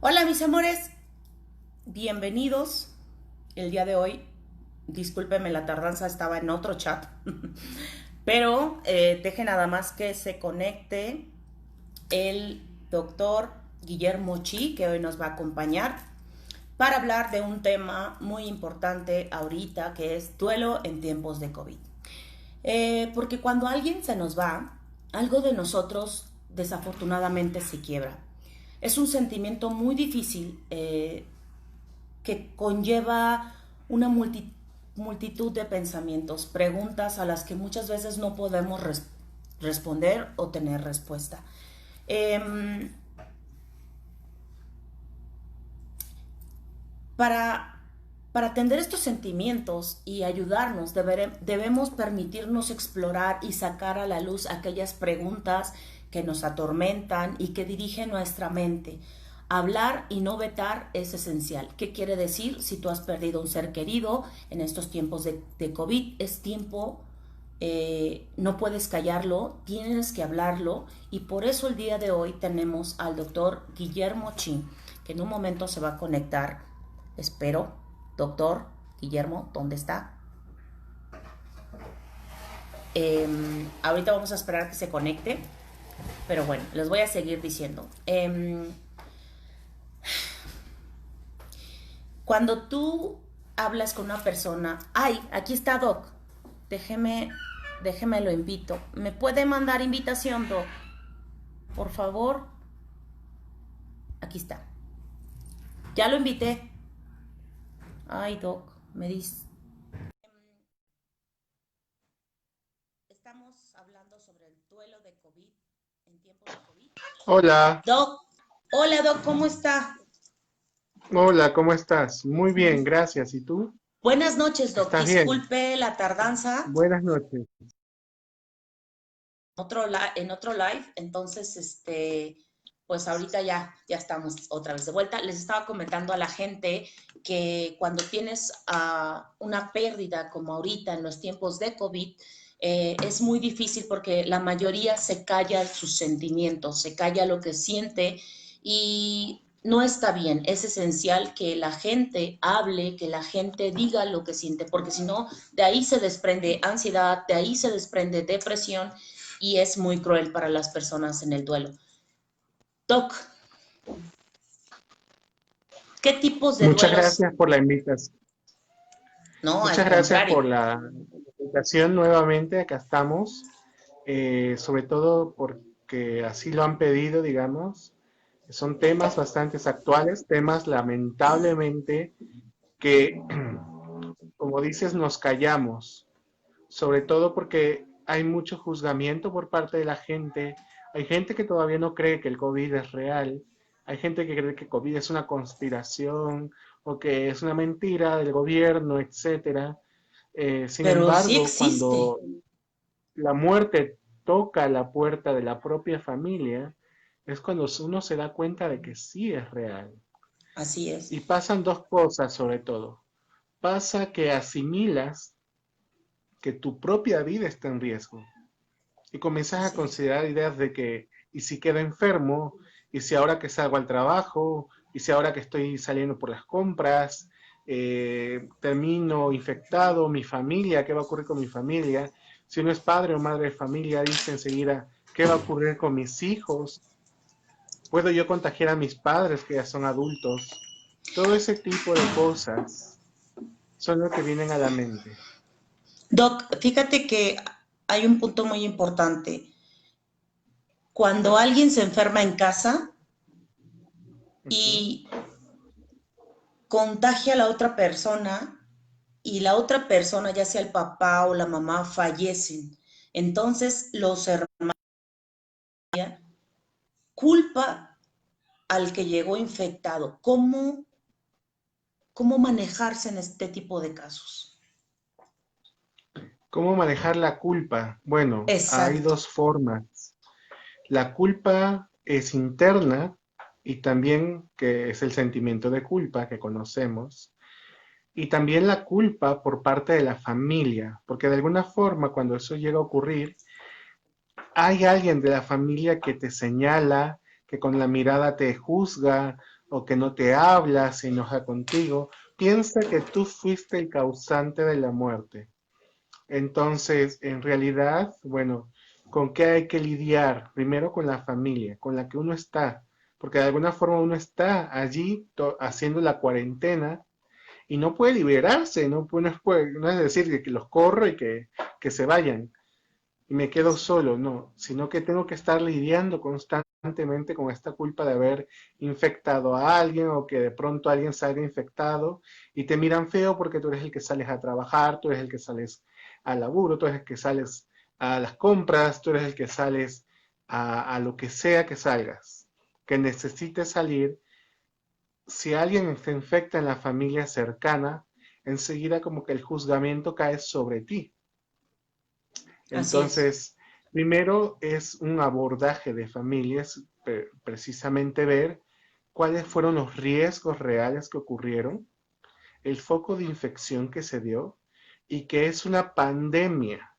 Hola mis amores, bienvenidos. El día de hoy, discúlpeme la tardanza, estaba en otro chat, pero deje nada más que se conecte el doctor Guillermo Chi, que hoy nos va a acompañar para hablar de un tema muy importante ahorita, que es duelo en tiempos de COVID. Porque cuando alguien se nos va, algo de nosotros desafortunadamente se quiebra. Es un sentimiento muy difícil que conlleva una multitud de pensamientos, preguntas a las que muchas veces no podemos responder o tener respuesta. Eh, para, para atender estos sentimientos y ayudarnos, debemos permitirnos explorar y sacar a la luz aquellas preguntas que nos atormentan y que dirigen nuestra mente. Hablar y no vetar es esencial. ¿Qué quiere decir? Si tú has perdido un ser querido en estos tiempos de COVID, es tiempo, no puedes callarlo, tienes que hablarlo, y por eso el día de hoy tenemos al doctor Guillermo Chin, que en un momento se va a conectar. Espero, doctor Guillermo, ¿dónde está? Ahorita vamos a esperar que se conecte, pero bueno, les voy a seguir diciendo. Cuando tú hablas con una persona, ay, aquí está Doc, déjeme, déjeme lo invito. ¿Me puede mandar invitación, Doc? Por favor, aquí está. Ya lo invité. Ay, Doc, me dice. Estamos hablando sobre el duelo de COVID en tiempos de COVID. Hola, Doc, hola Doc, ¿cómo está? hola, ¿cómo estás? Muy bien, gracias. ¿Y tú? Buenas noches, Doc. ¿Estás bien? Disculpe la tardanza. Buenas noches. En otro live, entonces, pues ahorita ya estamos otra vez de vuelta. Les estaba comentando a la gente que cuando tienes una pérdida como ahorita en los tiempos de COVID, es muy difícil porque la mayoría se calla sus sentimientos, se calla lo que siente, y no está bien. Es esencial que la gente hable, que la gente diga lo que siente, porque si no, de ahí se desprende ansiedad, de ahí se desprende depresión, y es muy cruel para las personas en el duelo. Doc, ¿qué tipos de Muchas duelos? gracias por la invitación. No, al Muchas gracias contrario. por la invitación nuevamente. Acá estamos. Sobre todo porque así lo han pedido, digamos. Son temas bastante actuales, temas lamentablemente que, como dices, nos callamos. Sobre todo porque hay mucho juzgamiento por parte de la gente. Hay gente que todavía no cree que el COVID es real. Hay gente que cree que COVID es una conspiración o que es una mentira del gobierno, etcétera. Sin Pero sí embargo, existe. cuando la muerte toca la puerta de la propia familia, es cuando uno se da cuenta de que sí es real. Así es. Y pasan dos cosas sobre todo. Pasa que asimilas que tu propia vida está en riesgo y comienzas a Así es. considerar ideas de que, ¿y si quedo enfermo? ¿Y si ahora que salgo al trabajo? ¿Y si ahora que estoy saliendo por las compras? Termino infectado, mi familia, ¿qué va a ocurrir con mi familia? Si uno es padre o madre de familia, dice enseguida, ¿qué va a ocurrir con mis hijos? ¿Puedo yo contagiar a mis padres que ya son adultos? Todo ese tipo de cosas son lo que vienen a la mente. Doc, fíjate que hay un punto muy importante. Cuando alguien se enferma en casa Uh -huh. y contagia a la otra persona, y la otra persona, ya sea el papá o la mamá, fallecen, entonces los hermanos culpa al que llegó infectado. ¿Cómo manejarse en este tipo de casos? ¿Cómo manejar la culpa? Bueno, hay Exacto. dos formas. La culpa es interna y también que es el sentimiento de culpa que conocemos. Y también la culpa por parte de la familia, porque de alguna forma cuando eso llega a ocurrir, hay alguien de la familia que te señala, que con la mirada te juzga o que no te habla, se enoja contigo, piensa que tú fuiste el causante de la muerte. Entonces, en realidad, bueno, ¿con qué hay que lidiar? Primero con la familia, con la que uno está, porque de alguna forma uno está allí haciendo la cuarentena y no puede liberarse, no es decir que los corro y que se vayan y me quedo Sí. solo, no, sino que tengo que estar lidiando constantemente con esta culpa de haber infectado a alguien o que de pronto alguien salga infectado y te miran feo porque tú eres el que sales a trabajar, tú eres el que sales al laburo, tú eres el que sales a las compras, tú eres el que sales a lo que sea que salgas, que necesites salir. Si alguien se infecta en la familia cercana, enseguida como que el juzgamiento cae sobre ti. Así es. Entonces, primero es un abordaje de familias, precisamente ver cuáles fueron los riesgos reales que ocurrieron, el foco de infección que se dio y que es una pandemia,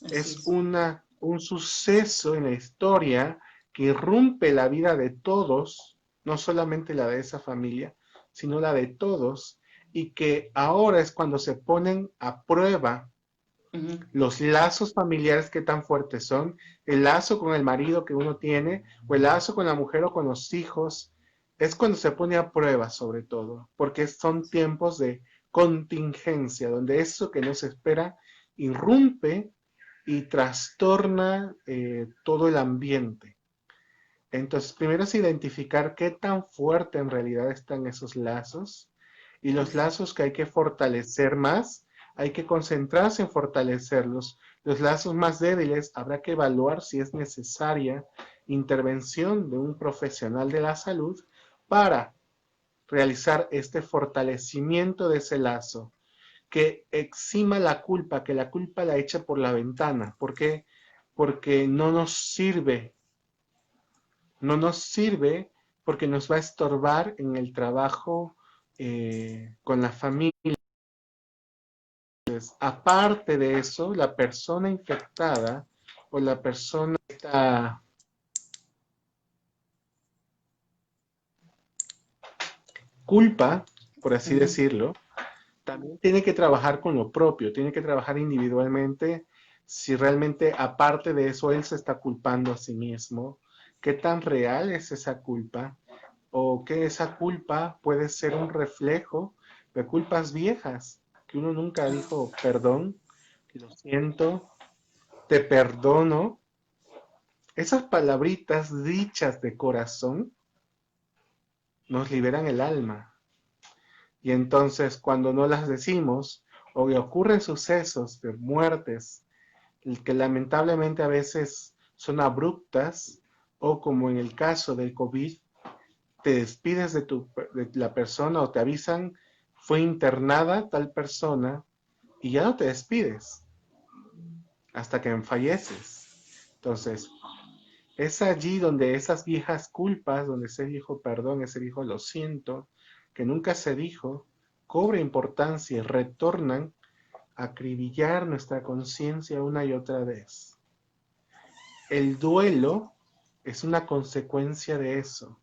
Así es es. un suceso en la historia que irrumpe la vida de todos, no solamente la de esa familia, sino la de todos, y que ahora es cuando se ponen a prueba Ujú. los lazos familiares que tan fuertes son, el lazo con el marido que uno tiene, o el lazo con la mujer o con los hijos, es cuando se pone a prueba sobre todo, porque son tiempos de contingencia, donde eso que no se espera irrumpe y trastorna todo el ambiente. Entonces, primero es identificar qué tan fuerte en realidad están esos lazos y los Así. lazos que hay que fortalecer más, hay que concentrarse en fortalecerlos. Los lazos más débiles habrá que evaluar si es necesaria intervención de un profesional de la salud para realizar este fortalecimiento de ese lazo, que exima la culpa, que la culpa la echa por la ventana. ¿Por qué? Porque no nos sirve porque nos va a estorbar en el trabajo con la familia. Aparte de eso, la persona infectada o la persona que está culpa, por así Ujú. decirlo, también tiene que trabajar con lo propio, tiene que trabajar individualmente si realmente aparte de eso él se está culpando a sí mismo, qué tan real es esa culpa o que esa culpa puede ser un reflejo de culpas viejas, que uno nunca dijo perdón, lo siento, te perdono. Esas palabritas dichas de corazón nos liberan el alma. Y entonces cuando no las decimos o que ocurren sucesos de muertes que lamentablemente a veces son abruptas o como en el caso del COVID, te despides de la persona o te avisan, fue internada tal persona y ya no te despides hasta que falleces. Entonces, es allí donde esas viejas culpas, donde ese viejo perdón, ese viejo lo siento, que nunca se dijo, cobra importancia y retornan a acribillar nuestra conciencia una y otra vez. El duelo es una consecuencia de eso,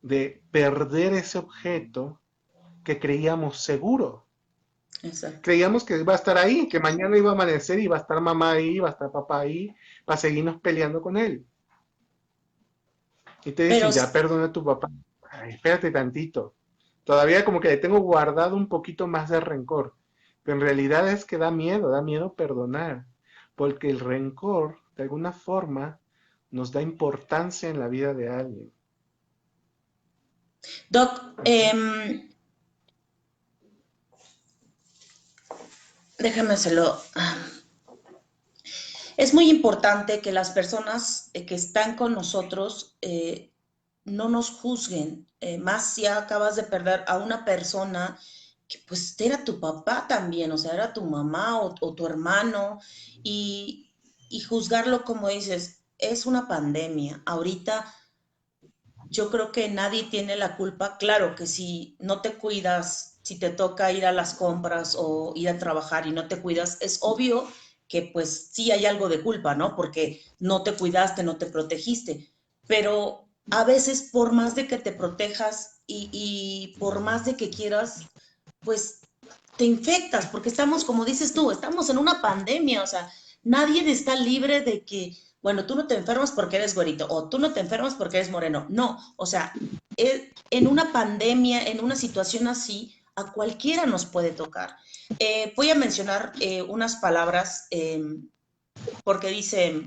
de perder ese objeto que creíamos seguro. Exacto. Creíamos que iba a estar ahí, que mañana iba a amanecer y va a estar mamá ahí, va a estar papá ahí, para seguirnos peleando con él. Y te Pero dicen, ya perdona a tu papá. Ay, espérate tantito. Todavía como que le tengo guardado un poquito más de rencor. Pero en realidad es que da miedo perdonar. Porque el rencor, de alguna forma, nos da importancia en la vida de alguien. Doc, Ujú. déjame hacerlo. Es muy importante que las personas que están con nosotros no nos juzguen, más si acabas de perder a una persona que pues era tu papá también, o sea, era tu mamá o tu hermano, y juzgarlo como dices, es una pandemia. Ahorita yo creo que nadie tiene la culpa. Claro que si no te cuidas, si te toca ir a las compras o ir a trabajar y no te cuidas, es obvio que pues sí hay algo de culpa, ¿no? Porque no te cuidaste, no te protegiste. Pero a veces por más de que te protejas y por más de que quieras, pues te infectas, porque estamos, como dices tú, estamos en una pandemia, o sea, nadie está libre de que, bueno, tú no te enfermas porque eres güerito, o tú no te enfermas porque eres moreno, no, o sea, en una pandemia, en una situación así, a cualquiera nos puede tocar. Voy a mencionar unas palabras porque dice,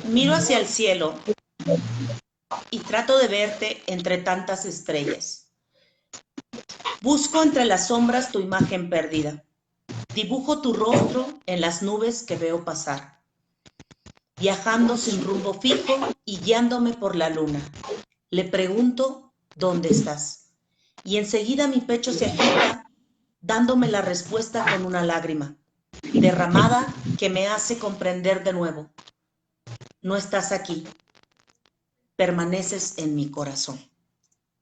miro hacia el cielo y trato de verte entre tantas estrellas. Busco entre las sombras tu imagen perdida. Dibujo tu rostro en las nubes que veo pasar, viajando sin rumbo fijo y guiándome por la luna. Le pregunto, ¿dónde estás? Y enseguida mi pecho se agita, dándome la respuesta con una lágrima, derramada que me hace comprender de nuevo. No estás aquí, permaneces en mi corazón.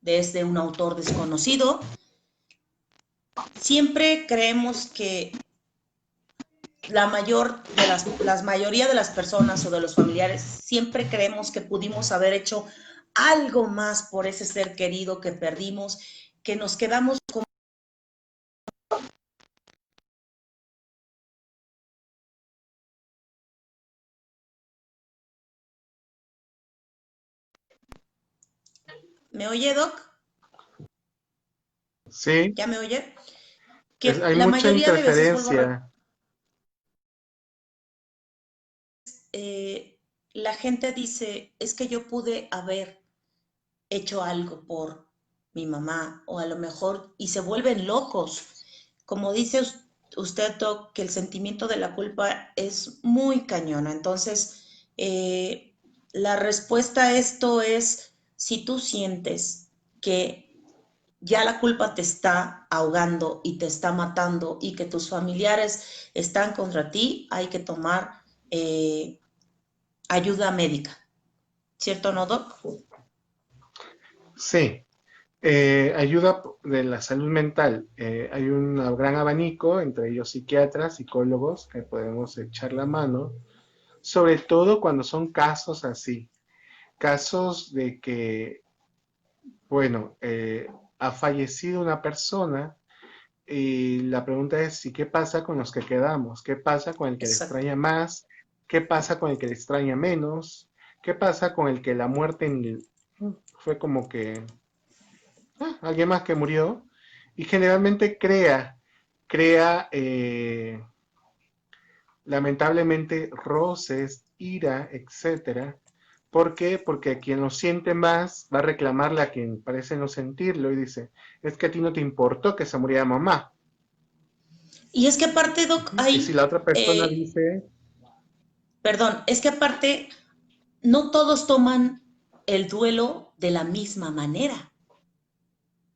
Desde un autor desconocido, siempre creemos que la mayoría de las personas o de los familiares siempre creemos que pudimos haber hecho algo más por ese ser querido que perdimos, que nos quedamos con... ¿Me oye, Doc? Sí, ¿Ya me oye? Que hay la mucha mayoría de veces, vuelvo a interferencia. eh, la gente dice, es que yo pude haber hecho algo por mi mamá, o a lo mejor, y se vuelven locos. Como dice usted, Doc, que el sentimiento de la culpa es muy cañona. Entonces, la respuesta a esto es, si tú sientes que ya la culpa te está ahogando y te está matando y que tus familiares están contra ti, hay que tomar ayuda médica. ¿Cierto, no, Doc? Sí, ayuda de la salud mental. Hay un gran abanico, entre ellos psiquiatras, psicólogos, que podemos echar la mano, sobre todo cuando son casos así, casos de que, bueno, ha fallecido una persona y la pregunta es, ¿y qué pasa con los que quedamos? ¿Qué pasa con el que le Exacto. extraña más? ¿Qué pasa con el que le extraña menos? ¿Qué pasa con el que la muerte fue como que alguien más que murió? Y generalmente crea lamentablemente roces, ira, etcétera. ¿Por qué? Porque quien lo siente más va a reclamarle a quien parece no sentirlo y dice, es que a ti no te importó que se muriera mamá. Y es que aparte, Doc, Y si hay, la otra persona eh, dice, perdón, es que aparte no todos toman el duelo de la misma manera.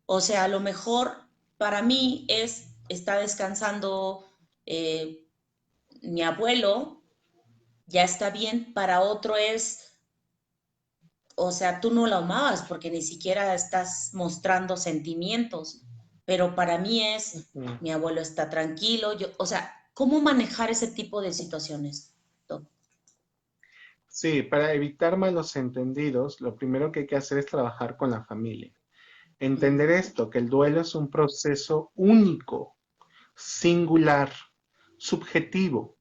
O sea, a lo mejor para mí está descansando eh, mi abuelo, ya está bien, para otro es, o sea, tú no lo amabas porque ni siquiera estás mostrando sentimientos, pero para mí es, mm, mi abuelo está tranquilo, o sea, ¿cómo manejar ese tipo de situaciones, Doc? sí, para evitar malos entendidos, lo primero que hay que hacer es trabajar con la familia. Entender Ujú. esto, que el duelo es un proceso único, singular, subjetivo,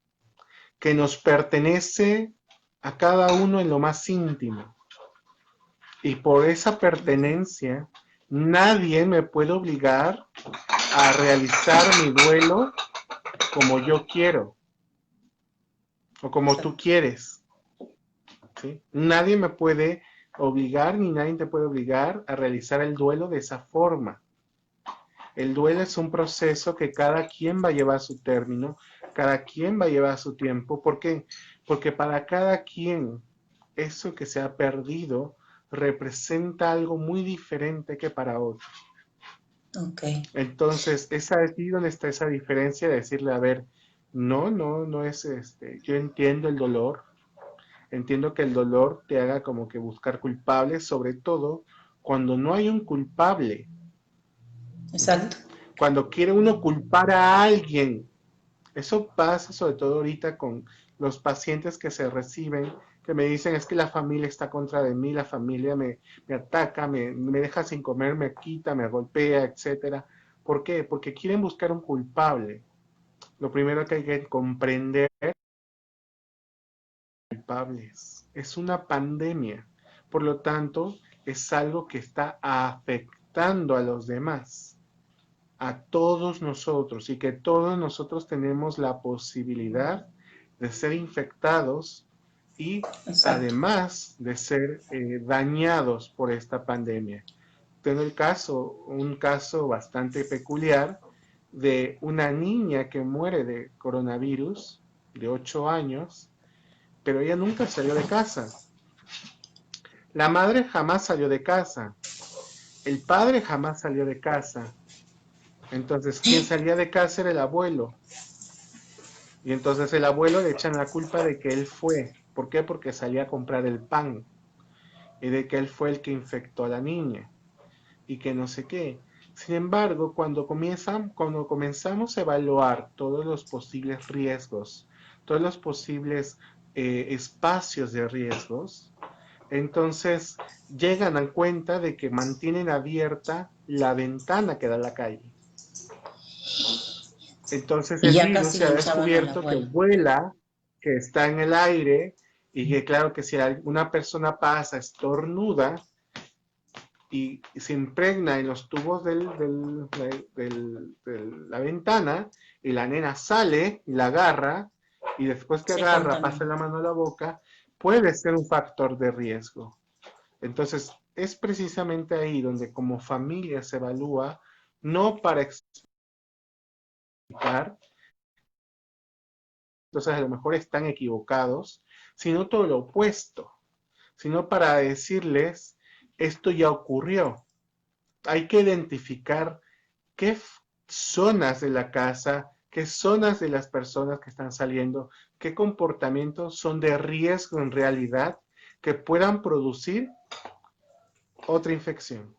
que nos pertenece a cada uno en lo más íntimo. Y por esa pertenencia, nadie me puede obligar a realizar mi duelo como yo quiero o como tú Exacto. quieres. ¿Sí? Nadie me puede obligar ni nadie te puede obligar a realizar el duelo de esa forma. El duelo es un proceso que cada quien va a llevar a su término, cada quien va a llevar su tiempo. ¿Por qué? Porque para cada quien eso que se ha perdido representa algo muy diferente que para otro. Ok. Entonces, es aquí donde está esa diferencia de decirle, a ver, no es yo entiendo el dolor, entiendo que el dolor te haga como que buscar culpables, sobre todo cuando no hay un culpable. Exacto. Cuando quiere uno culpar a alguien Eso pasa sobre todo ahorita con los pacientes que se reciben, que me dicen es que la familia está contra de mí, la familia me ataca, me deja sin comer, me quita, me golpea, etcétera. ¿Por qué? Porque quieren buscar un culpable. Lo primero que hay que comprender culpables. Es una pandemia. Por lo tanto, es algo que está afectando a los demás, a todos nosotros, y que todos nosotros tenemos la posibilidad de ser infectados y Exacto. además de ser dañados por esta pandemia. Tengo un caso bastante peculiar de una niña que muere de coronavirus de 8 años, pero ella nunca salió de casa. La madre jamás salió de casa, el padre jamás salió de casa. Entonces, quien salía de casa era el abuelo. Y entonces el abuelo le echan la culpa de que él fue. ¿Por qué? Porque salía a comprar el pan. Y de que él fue el que infectó a la niña. Y que no sé qué. Sin embargo, cuando comenzamos a evaluar todos los posibles riesgos, todos los posibles espacios de riesgos, entonces llegan a cuenta de que mantienen abierta la ventana que da a la calle. Entonces Y el ya virus casi se ha linchaban al descubierto que abuelo. vuela, que está en el aire y que claro que si una persona pasa, estornuda y se impregna en los tubos de la ventana y la nena sale y la agarra y después que Se agarra pasa contamina. la mano a la boca, puede ser un factor de riesgo. Entonces es precisamente ahí donde como familia se evalúa, no para explicar, entonces a lo mejor están equivocados, sino todo lo opuesto, sino para decirles, esto ya ocurrió. Hay que identificar qué zonas de la casa, qué zonas de las personas que están saliendo, qué comportamientos son de riesgo en realidad que puedan producir otra infección,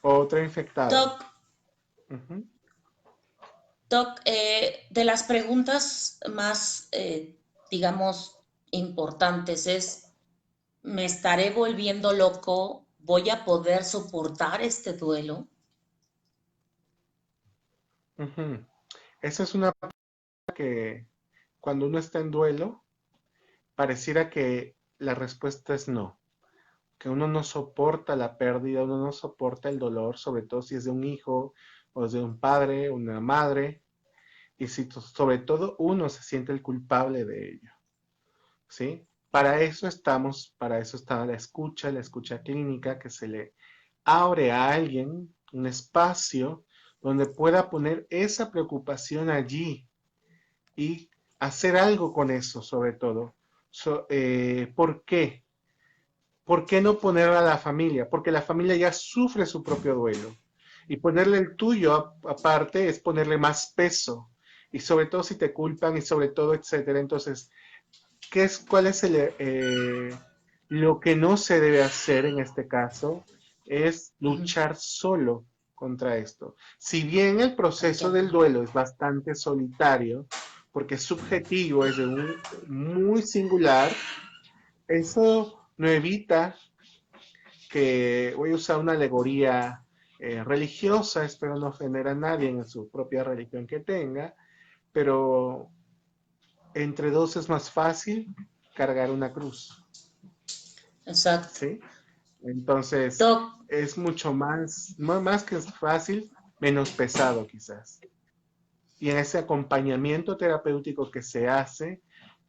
otra infectada. Doc, Uh -huh. Doc, de las preguntas más, digamos, importantes es, ¿me estaré volviendo loco? ¿Voy a poder soportar este duelo? Uh -huh. Esa es una que cuando uno está en duelo, pareciera que la respuesta es no, que uno no soporta la pérdida, uno no soporta el dolor, sobre todo si es de un hijo o es de un padre, una madre, y si sobre todo uno se siente el culpable de ello, ¿sí? Para eso está la escucha clínica, que se le abre a alguien un espacio donde pueda poner esa preocupación allí y hacer algo con eso, sobre todo. ¿Por qué? ¿Por qué no poner a la familia? Porque la familia ya sufre su propio duelo. Y ponerle el tuyo aparte es ponerle más peso. Y sobre todo si te culpan y sobre todo, etcétera. Entonces, ¿cuál es lo que no se debe hacer en este caso? Es Uh -huh. luchar solo contra esto. Si bien el proceso del Entiendo. duelo es bastante solitario, porque es subjetivo, es de muy singular, eso no evita que voy a usar una alegoría religiosa, espero no ofender a nadie en su propia religión que tenga, pero entre dos es más fácil cargar una cruz, Exacto. ¿sí? Entonces, Doc, es mucho más que fácil, menos pesado quizás. Y en ese acompañamiento terapéutico que se hace,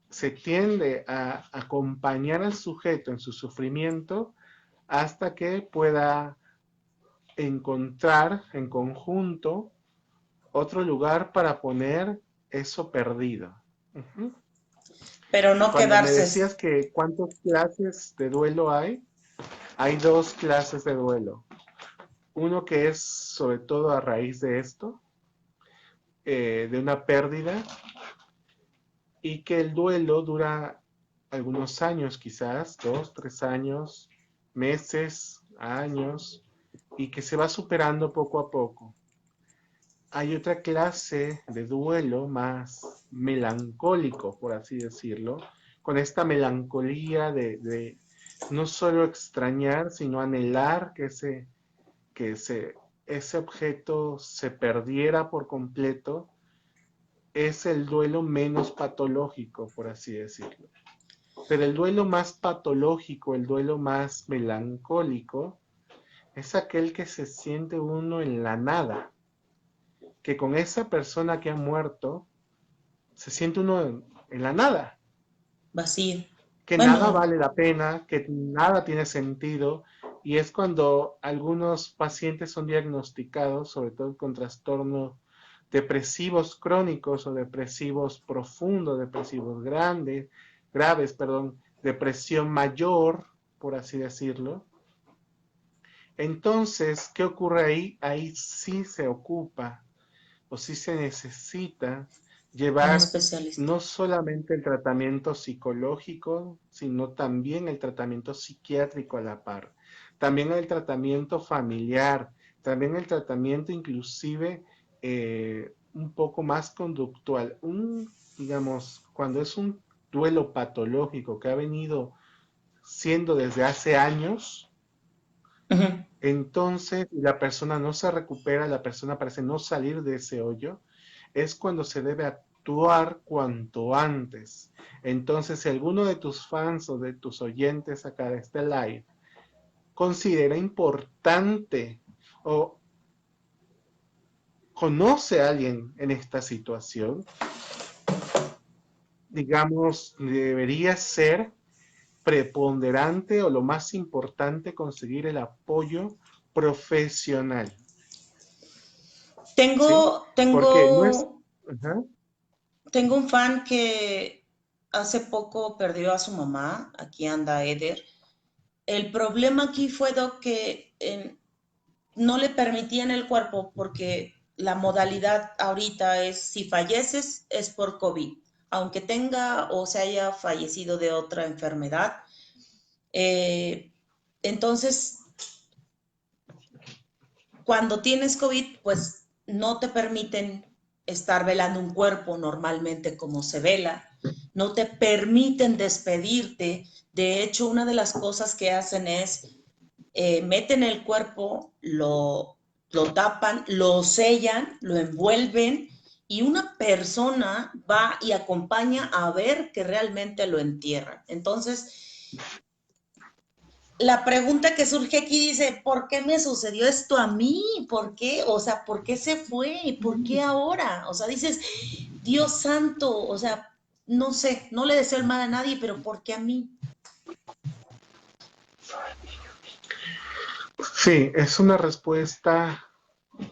se tiende a acompañar al sujeto en su sufrimiento hasta que pueda encontrar en conjunto otro lugar para poner eso perdido. Uh -huh. pero no Cuando me quedarse. decías que cuántas clases de duelo hay dos clases de duelo. Uno que es sobre todo a raíz de esto, de una pérdida, y que el duelo dura algunos años, quizás 2, 3 años, meses, años, y que se va superando poco a poco. hay otra clase de duelo más melancólico, por así decirlo, con esta melancolía de no solo extrañar, sino anhelar que ese objeto se perdiera por completo. Es el duelo menos patológico, por así decirlo. Pero el duelo más patológico, el duelo más melancólico, es aquel que se siente uno en la nada, que con esa persona que ha muerto, se siente uno en la nada, Vacío. que nada Bueno, vale la pena, que nada tiene sentido, y es cuando algunos pacientes son diagnosticados, sobre todo con trastornos depresivos crónicos o depresivos profundos, depresivos grandes, graves, perdón, depresión mayor, por así decirlo. Entonces, ¿qué ocurre ahí? Ahí sí se ocupa o sí se necesita un llevar especialista. no solamente el tratamiento psicológico, sino también el tratamiento psiquiátrico a la par. También el tratamiento familiar, también el tratamiento inclusive un poco más conductual. Digamos, cuando es un duelo patológico que ha venido siendo desde hace años, Ujú. entonces la persona no se recupera, la persona parece no salir de ese hoyo, es cuando se debe actuar cuanto antes. Entonces, si alguno de tus fans o de tus oyentes acá de este live considera importante o conoce a alguien en esta situación, digamos, debería ser preponderante o lo más importante conseguir el apoyo profesional, ¿sí? Tengo, Porque no es... tengo, Ajá. tengo un fan que hace poco perdió a su mamá. Aquí anda Eder. El problema aquí fue, Doc, que no le permitían el cuerpo porque la modalidad ahorita es si falleces es por COVID, aunque tenga o se haya fallecido de otra enfermedad. Eh, entonces, cuando tienes COVID, pues no te permiten estar velando un cuerpo normalmente como se vela, no te permiten despedirte. De hecho, una de las cosas que hacen es meten el cuerpo, lo tapan, lo sellan, lo envuelven y una persona va y acompaña a ver que realmente lo entierran. Entonces, la pregunta que surge aquí dice, ¿por qué me sucedió esto a mí? ¿Por qué? O sea, ¿por qué se fue? ¿Por qué ahora? O sea, dices, Dios santo, o sea, no sé, no le deseo el mal a nadie, pero ¿por qué a mí? Sí, es una respuesta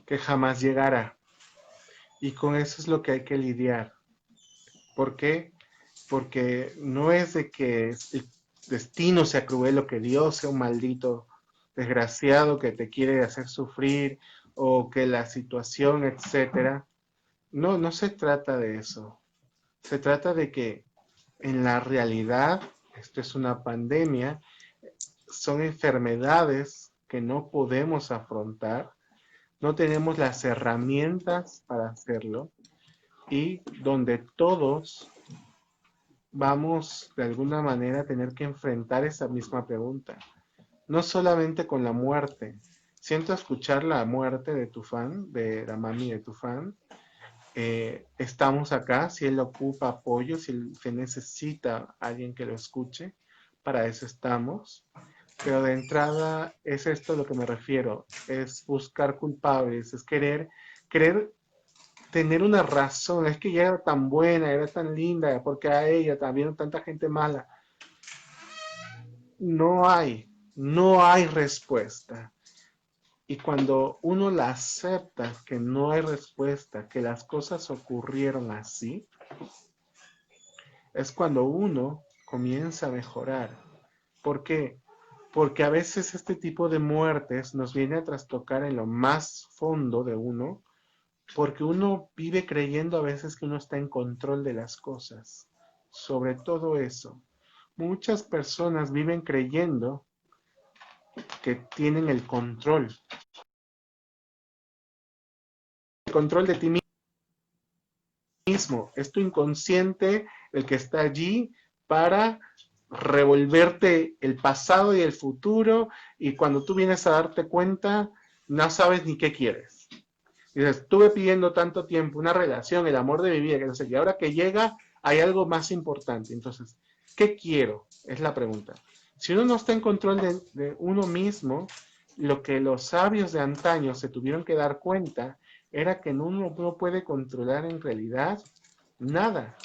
que jamás llegará y con eso es lo que hay que lidiar. ¿Por qué? Porque no es de que el destino sea cruel o que Dios sea un maldito desgraciado que te quiere hacer sufrir o que la situación, etcétera. No, no se trata de eso. Se trata de que en la realidad, esto es una pandemia, son enfermedades que no podemos afrontar, no tenemos las herramientas para hacerlo y donde todos vamos de alguna manera a tener que enfrentar esa misma pregunta. No solamente con la muerte. Siento escuchar la muerte de tu fan, de la mami de tu fan. Estamos acá, si él ocupa apoyo, si él se necesita alguien que lo escuche, para eso estamos. Pero de entrada es esto a lo que me refiero, es buscar culpables, es querer tener una razón, es que ella era tan buena, era tan linda, porque a ella también tanta gente mala. No hay, no hay respuesta. Y cuando uno la acepta que no hay respuesta, que las cosas ocurrieron así, es cuando uno comienza a mejorar. ¿Por qué? Porque a veces este tipo de muertes nos viene a trastocar en lo más fondo de uno, porque uno vive creyendo a veces que uno está en control de las cosas. Sobre todo eso. Muchas personas viven creyendo que tienen el control control de ti mismo, es tu inconsciente el que está allí para revolverte el pasado y el futuro, y cuando tú vienes a darte cuenta, no sabes ni qué quieres. Y dices, estuve pidiendo tanto tiempo una relación, el amor de mi vida, que no sé qué, ahora que llega, hay algo más importante. Entonces, ¿qué quiero? Es la pregunta. Si uno no está en control de uno mismo, lo que los sabios de antaño se tuvieron que dar cuenta era que uno no puede controlar en realidad nada.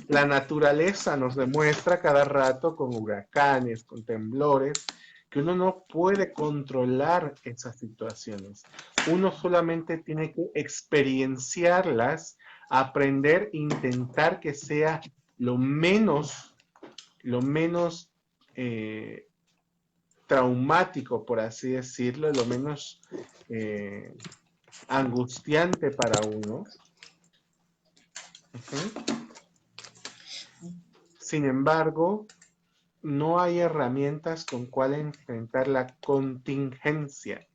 La naturaleza nos demuestra cada rato con huracanes, con temblores, que uno no puede controlar esas situaciones. Uno solamente tiene que experienciarlas, aprender, intentar que sea lo menos traumático, por así decirlo, lo menos angustiante para uno. Sin embargo, no hay herramientas con cuál enfrentar la contingencia.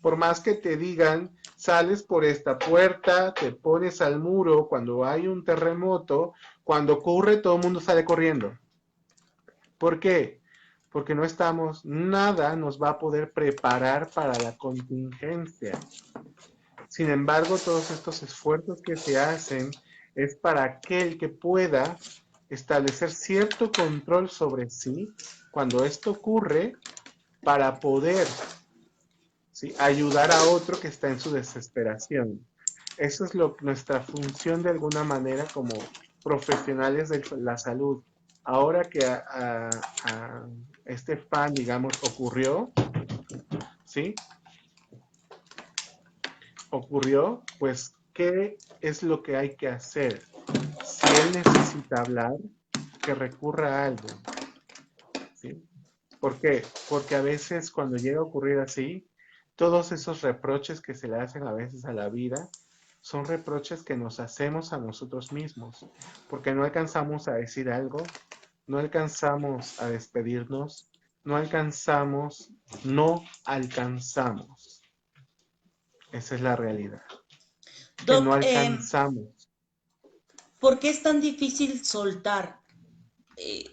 Por más que te digan, sales por esta puerta, te pones al muro, cuando hay un terremoto, cuando ocurre, todo el mundo sale corriendo. ¿Por qué? Porque no estamos, nada nos va a poder preparar para la contingencia. Sin embargo, todos estos esfuerzos que se hacen es para aquel que pueda establecer cierto control sobre sí cuando esto ocurre, para poder, ¿sí?, ayudar a otro que está en su desesperación. Eso es nuestra función de alguna manera como profesionales de la salud. Ahora que a este fan, digamos, ocurrió, ¿sí? Ocurrió, pues, ¿qué es lo que hay que hacer? Si él necesita hablar, que recurra a algo, ¿sí? ¿Por qué? Porque a veces cuando llega a ocurrir así, todos esos reproches que se le hacen a veces a la vida, son reproches que nos hacemos a nosotros mismos, porque no alcanzamos a decir algo, no alcanzamos a despedirnos, no alcanzamos. Esa es la realidad, que no Doc, alcanzamos. ¿por qué es tan difícil soltar? Eh,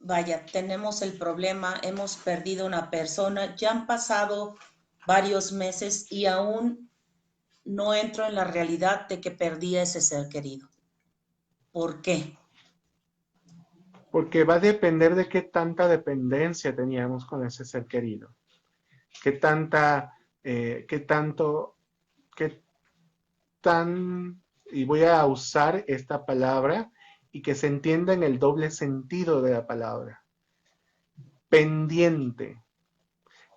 Vaya, tenemos el problema, hemos perdido una persona, ya han pasado varios meses y aún no entro en la realidad de que perdí a ese ser querido. ¿Por qué? Porque va a depender de qué tanta dependencia teníamos con ese ser querido, qué tanta, qué tanto, qué tan, y voy a usar esta palabra y que se entienda en el doble sentido de la palabra, pendiente.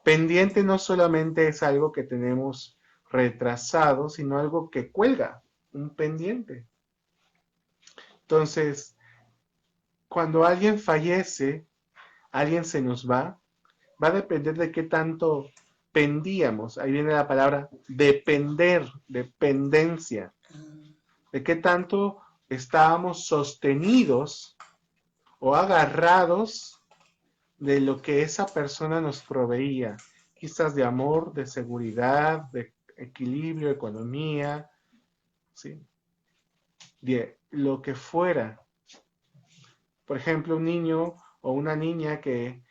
Pendiente no solamente es algo que tenemos retrasado, sino algo que cuelga, un pendiente. Entonces, cuando alguien fallece, alguien se nos va a depender de qué tanto pendíamos. Ahí viene la palabra depender, dependencia. De qué tanto estábamos sostenidos o agarrados de lo que esa persona nos proveía, quizás de amor, de seguridad, de equilibrio, economía, ¿sí?, de lo que fuera. Por ejemplo, un niño o una niña que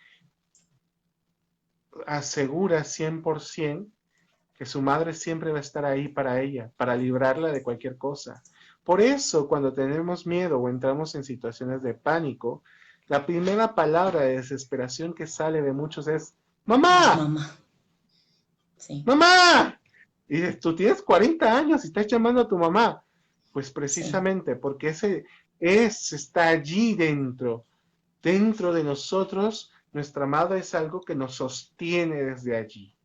asegura 100% que su madre siempre va a estar ahí para ella, para librarla de cualquier cosa. Por eso, cuando tenemos miedo o entramos en situaciones de pánico, la primera palabra de desesperación que sale de muchos es ¡mamá! Mamá. Sí. ¡Mamá! Y dices, tú tienes 40 años y estás llamando a tu mamá. Pues Sí. precisamente porque ese está allí dentro de nosotros. Nuestra madre es algo que nos sostiene desde allí,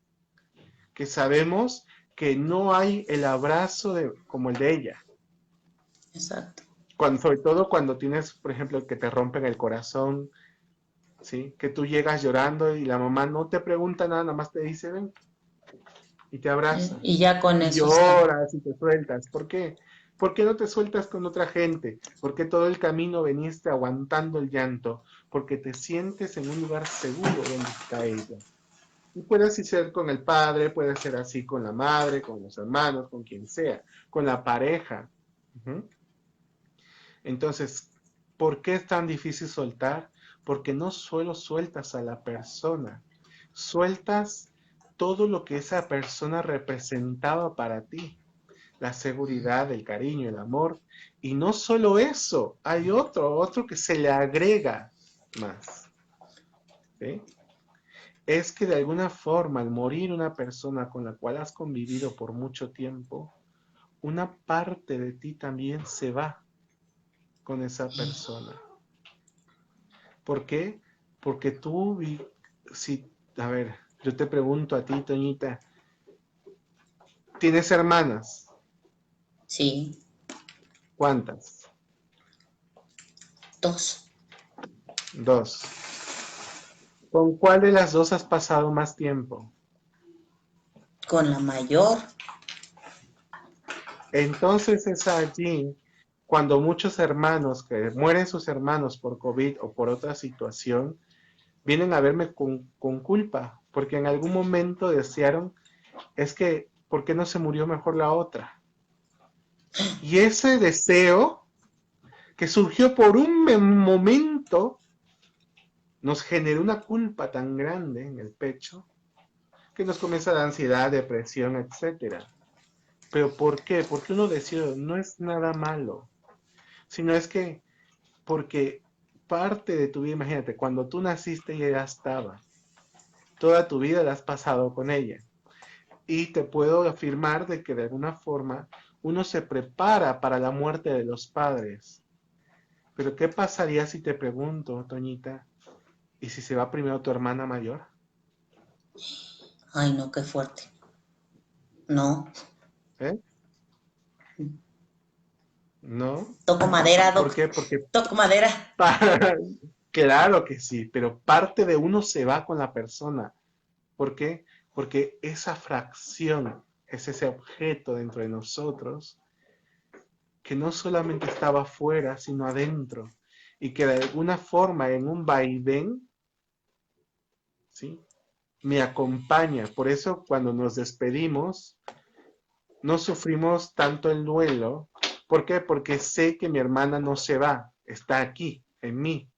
que sabemos que no hay el abrazo como el de ella. Exacto. Sobre todo cuando tienes, por ejemplo, que te rompen el corazón, ¿sí?, que tú llegas llorando y la mamá no te pregunta nada, nada más te dice ven y te abraza Y ya con y eso está. lloras y te sueltas. ¿Por qué? ¿Por qué no te sueltas con otra gente? Porque todo el camino veniste aguantando el llanto, porque te sientes en un lugar seguro donde está ella. Y puede así ser con el padre, puede ser así con la madre, con los hermanos, con quien sea, con la pareja. Ujú. Entonces, ¿por qué es tan difícil soltar? Porque no solo sueltas a la persona, sueltas todo lo que esa persona representaba para ti, la seguridad, el cariño, el amor. Y no solo eso, hay otro que se le agrega más. ¿Sí? Es que de alguna forma al morir una persona con la cual has convivido por mucho tiempo, una parte de ti también se va con esa persona. ¿Por qué? Porque tú, si, a ver, yo te pregunto a ti, Toñita, ¿tienes hermanas? Sí, ¿Cuántas? dos. Dos. ¿Con cuál de las dos has pasado más tiempo? Con la mayor. Entonces es allí cuando muchos hermanos que mueren sus hermanos por COVID o por otra situación, vienen a verme con culpa, porque en algún momento desearon, es que, ¿por qué no se murió mejor la otra? Y ese deseo que surgió por un momento nos generó una culpa tan grande en el pecho que nos comienza a dar ansiedad, depresión, etcétera. ¿Pero por qué? Porque uno decide, no es nada malo, sino es que porque parte de tu vida, imagínate, cuando tú naciste ella ya estaba, toda tu vida la has pasado con ella. Y te puedo afirmar de que de alguna forma uno se prepara para la muerte de los padres. Pero ¿qué pasaría si te pregunto, Toñita, y si se va primero tu hermana mayor? Ay, no, qué fuerte. No. ¿Eh? ¿No? Toco madera, ¿Por doc. qué? Porque Toco madera. claro que sí, pero parte de uno se va con la persona. ¿Por qué? Porque esa fracción es ese objeto dentro de nosotros que no solamente estaba afuera, sino adentro, y que de alguna forma en un vaivén, ¿sí? Me acompaña. Por eso cuando nos despedimos, no sufrimos tanto el duelo. ¿Por qué? Porque sé que mi hermana no se va, está aquí, en mí.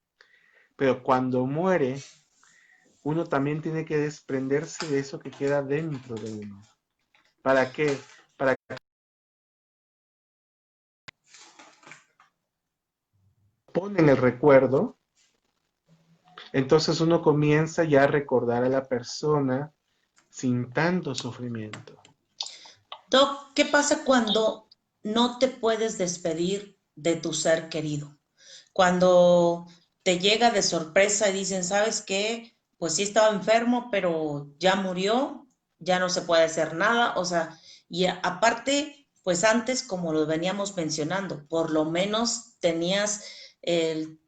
Pero cuando muere, uno también tiene que desprenderse de eso que queda dentro de uno. ¿Para qué? Para que ponen el recuerdo, entonces uno comienza ya a recordar a la persona sin tanto sufrimiento. Doc, ¿qué pasa cuando no te puedes despedir de tu ser querido? Cuando te llega de sorpresa y dicen, ¿sabes qué? Pues sí estaba enfermo, pero ya murió, ya no se puede hacer nada. O sea, y aparte, pues antes, como lo veníamos mencionando, por lo menos tenías el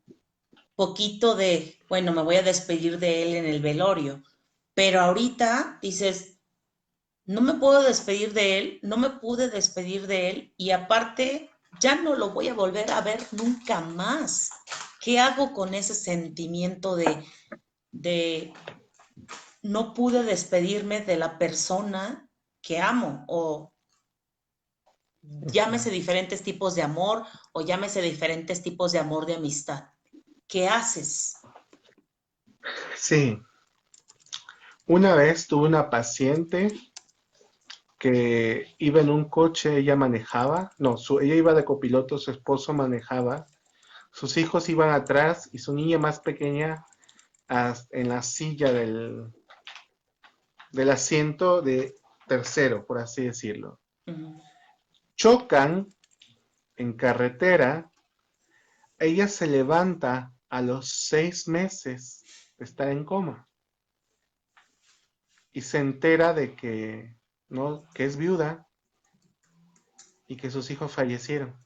poquito de, bueno, me voy a despedir de él en el velorio. Pero ahorita dices, no me puedo despedir de él, no me pude despedir de él y aparte ya no lo voy a volver a ver nunca más. ¿Qué hago con ese sentimiento de no pude despedirme de la persona que amo? O llámese diferentes tipos de amor o llámese diferentes tipos de amor de amistad. ¿Qué haces? Sí, una vez tuve una paciente que iba en un coche, ella manejaba, no, ella iba de copiloto, su esposo manejaba, sus hijos iban atrás y su niña más pequeña en la silla del asiento de tercero, por así decirlo. Uh -huh. Chocan en carretera, ella se levanta a los 6 meses de estar en coma y se entera de que, ¿no? Que es viuda y que sus hijos fallecieron.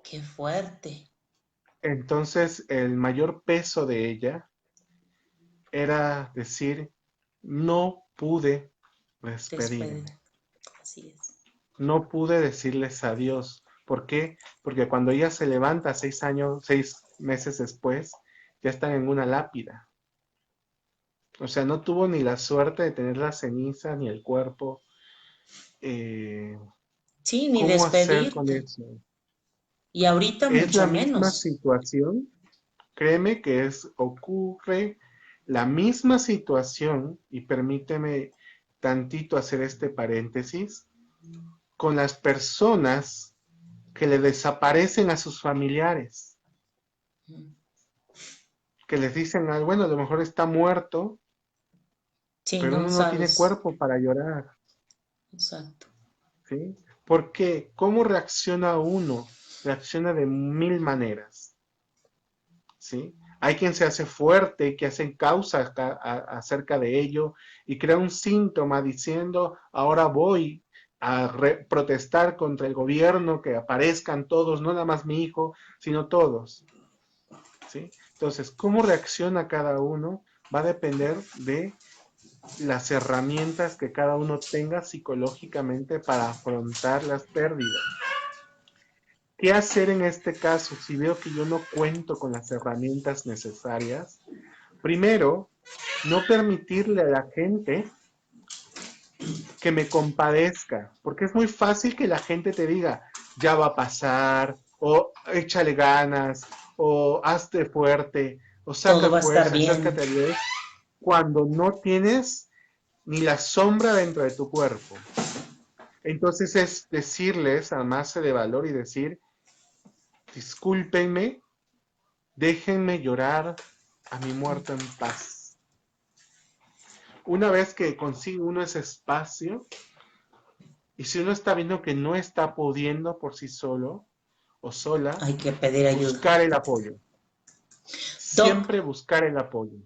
¡Qué fuerte! Entonces el mayor peso de ella era decir, no pude Despedida. despedirme, Así es. no pude decirles adiós. ¿Por qué? Porque cuando ella se levanta 6 meses después, ya están en una lápida. O sea, no tuvo ni la suerte de tener la ceniza ni el cuerpo. Eh, Sí, ni ¿Cómo hacer con despedirte. eso? Y ahorita Es mucho la misma menos. situación, créeme que ocurre la misma situación, y permíteme tantito hacer este paréntesis, con las personas que le desaparecen a sus familiares, que les dicen, "Ah, bueno, a lo mejor está muerto, Sí, pero no uno no tiene sabes. cuerpo para llorar, Exacto. ¿sí? Porque, ¿cómo reacciona uno? Reacciona de mil maneras, ¿sí? Hay quien se hace fuerte, que hacen causa acerca de ello y crea un síntoma diciendo, ahora voy a protestar contra el gobierno, que aparezcan todos, no nada más mi hijo, sino todos, ¿sí? Entonces, cómo reacciona cada uno va a depender de las herramientas que cada uno tenga psicológicamente para afrontar las pérdidas. ¿Qué hacer en este caso si veo que yo no cuento con las herramientas necesarias? Primero, no permitirle a la gente que me compadezca, porque es muy fácil que la gente te diga, ya va a pasar, o échale ganas, o hazte fuerte, o Todo saca va a estar fuerza, bien. acércate a Dios, cuando no tienes ni la sombra dentro de tu cuerpo. Entonces es decirles, armarse de valor y decir, discúlpenme, déjenme llorar a mi muerto en paz. Una vez que consigue uno ese espacio, y si uno está viendo que no está pudiendo por sí solo o sola, Hay que pedir ayuda. buscar el apoyo. Doc, Siempre buscar el apoyo.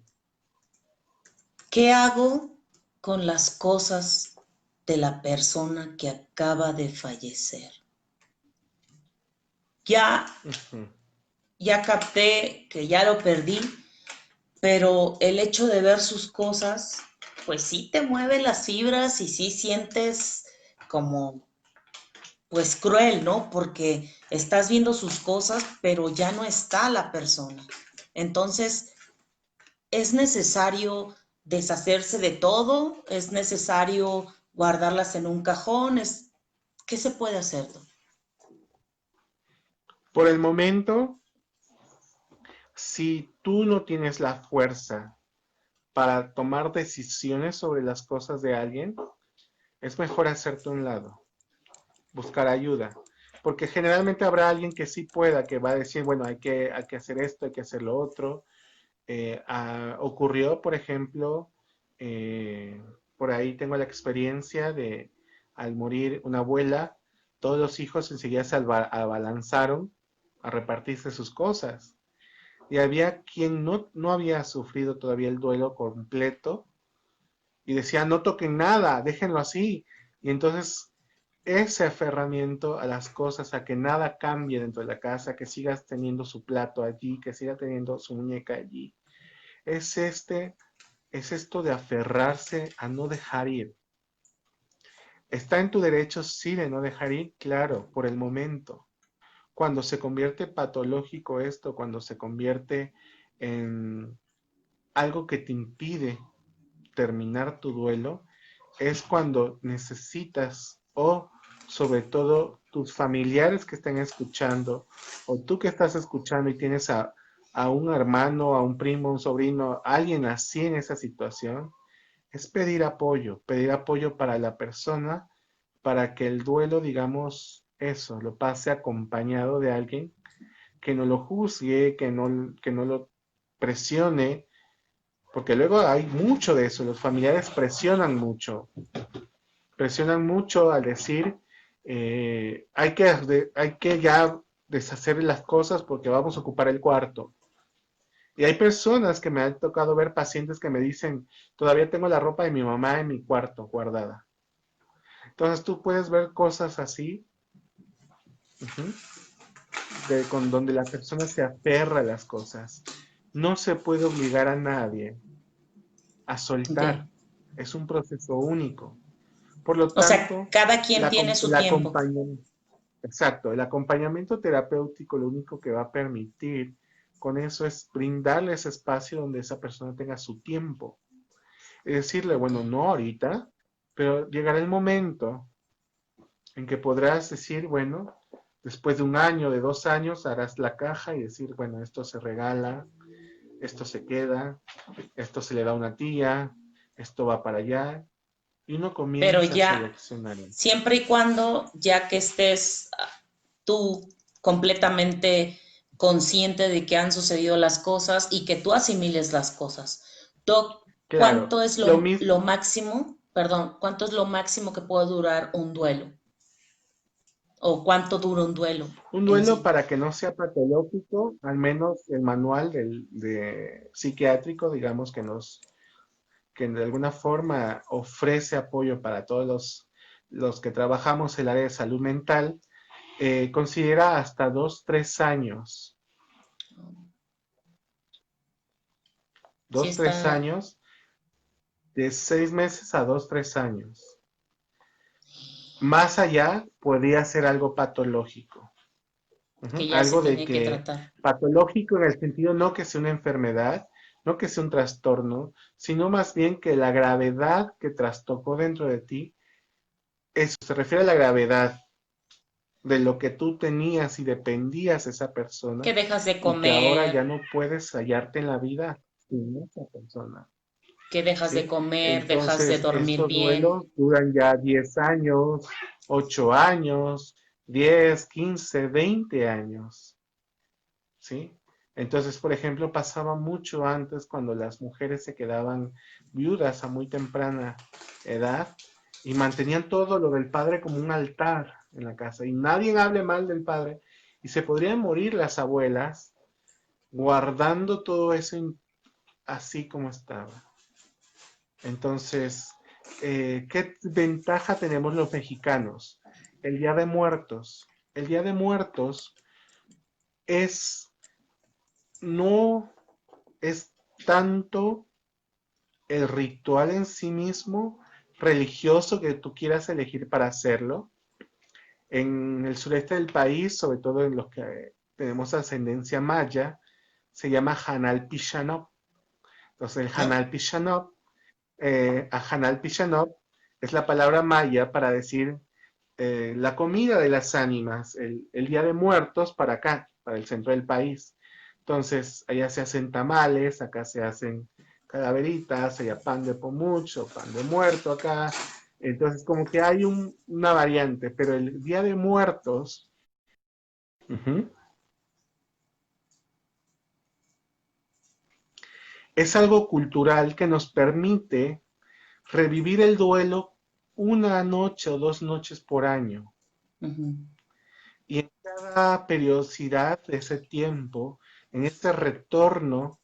¿qué hago con las cosas de la persona que acaba de fallecer? Ya, Ujú. ya capté que ya lo perdí, pero el hecho de ver sus cosas, pues sí te mueve las fibras y sí sientes como, pues cruel, ¿no? Porque estás viendo sus cosas, pero ya no está la persona. Entonces, es necesario deshacerse de todo, es necesario guardarlas en un cajón, ¿qué se puede hacer? Por el momento, si tú no tienes la fuerza para tomar decisiones sobre las cosas de alguien, es mejor hacerte a un lado, buscar ayuda. Porque generalmente habrá alguien que sí pueda, que va a decir, bueno, hay que hacer esto, hay que hacer lo otro. Ocurrió, por ejemplo, eh, por ahí tengo la experiencia de al morir una abuela, todos los hijos enseguida se abalanzaron a repartirse sus cosas. Y había quien no había sufrido todavía el duelo completo y decía, no toquen nada, déjenlo así. Y entonces ese aferramiento a las cosas, a que nada cambie dentro de la casa, que sigas teniendo su plato allí, que siga teniendo su muñeca allí, es es esto de aferrarse a no dejar ir. Está en tu derecho, sí, de no dejar ir, claro, por el momento. Cuando se convierte patológico esto, cuando se convierte en algo que te impide terminar tu duelo, es cuando necesitas, o sobre todo tus familiares que están escuchando, o tú que estás escuchando y tienes a un hermano, a un primo, un sobrino, alguien así en esa situación, es pedir apoyo para la persona, para que el duelo, digamos, eso, lo pase acompañado de alguien que no lo juzgue, que no lo presione, porque luego hay mucho de eso, los familiares presionan mucho al decir, hay que ya deshacer las cosas porque vamos a ocupar el cuarto. Y hay personas que me han tocado ver, pacientes que me dicen, todavía tengo la ropa de mi mamá en mi cuarto guardada. Entonces tú puedes ver cosas así, uh-huh, con donde la persona se aferra a las cosas. No se puede obligar a nadie a Okay. soltar. Es un proceso único. Por lo O sea, tanto, cada quien tiene su el tiempo. acompañamiento, exacto, el acompañamiento terapéutico lo único que va a permitir con eso es brindarle ese espacio donde esa persona tenga su tiempo. y decirle, bueno, no ahorita, pero llegará el momento en que podrás decir, bueno, después de un año, de 2 años, harás la caja y decir, bueno, esto se regala, esto se queda, esto se le da a una tía, esto va para allá, y uno Pero comienza a ya, seleccionar. siempre y cuando, ya que estés tú completamente consciente de que han sucedido las cosas y que tú asimiles las cosas. Doc, Claro, ¿cuánto es lo mismo, lo máximo, perdón, cuánto es lo máximo que puede durar un duelo? ¿O cuánto dura un duelo un en duelo sí? para que no sea patológico, al menos el manual de psiquiátrico, digamos, que de alguna forma ofrece apoyo para todos los que trabajamos en el área de salud mental, considera hasta 2, 3 años. Sí 2, 3 años, de 6 meses a 2, 3 años. Más allá podría ser algo patológico. que ya se Algo de tiene que que tratar. patológico en el sentido no que sea una enfermedad, no que sea un trastorno, sino más bien que la gravedad que trastocó dentro de ti, eso se refiere a la gravedad de lo que tú tenías y dependías de esa Que persona dejas de y que ahora ya comer, no puedes hallarte en la vida sin esa persona, que dejas de ¿sí? comer, dejas de Entonces, dormir estos bien. duelos duran ya 10 años, 8 años, 10, 15, 20 años, ¿sí? Entonces, por ejemplo, pasaba mucho antes cuando las mujeres se quedaban viudas a muy temprana edad y mantenían todo lo del padre como un altar en la casa y nadie hable mal del padre y se podrían morir las abuelas guardando todo eso así como estaba. Entonces, ¿qué ventaja tenemos los mexicanos? El Día de Muertos. El Día de Muertos es no es tanto el ritual en sí mismo religioso que tú quieras elegir para hacerlo. En el sureste del país, sobre todo en los que tenemos ascendencia maya, se llama Hanal Pishanop. Entonces, el ¿No? Hanal Pishanop, a Hanal Pishanop es la palabra maya para decir la comida de las ánimas, el Día de Muertos para acá, para el centro del país. Entonces, allá se hacen tamales, acá se hacen calaveritas, allá pan de pomucho, pan de muerto acá. Entonces, como que hay una variante, pero el Día de Muertos uh-huh, es algo cultural que nos permite revivir el duelo una noche o 2 noches por año. Ujú. Y en cada periodicidad de ese tiempo, en este retorno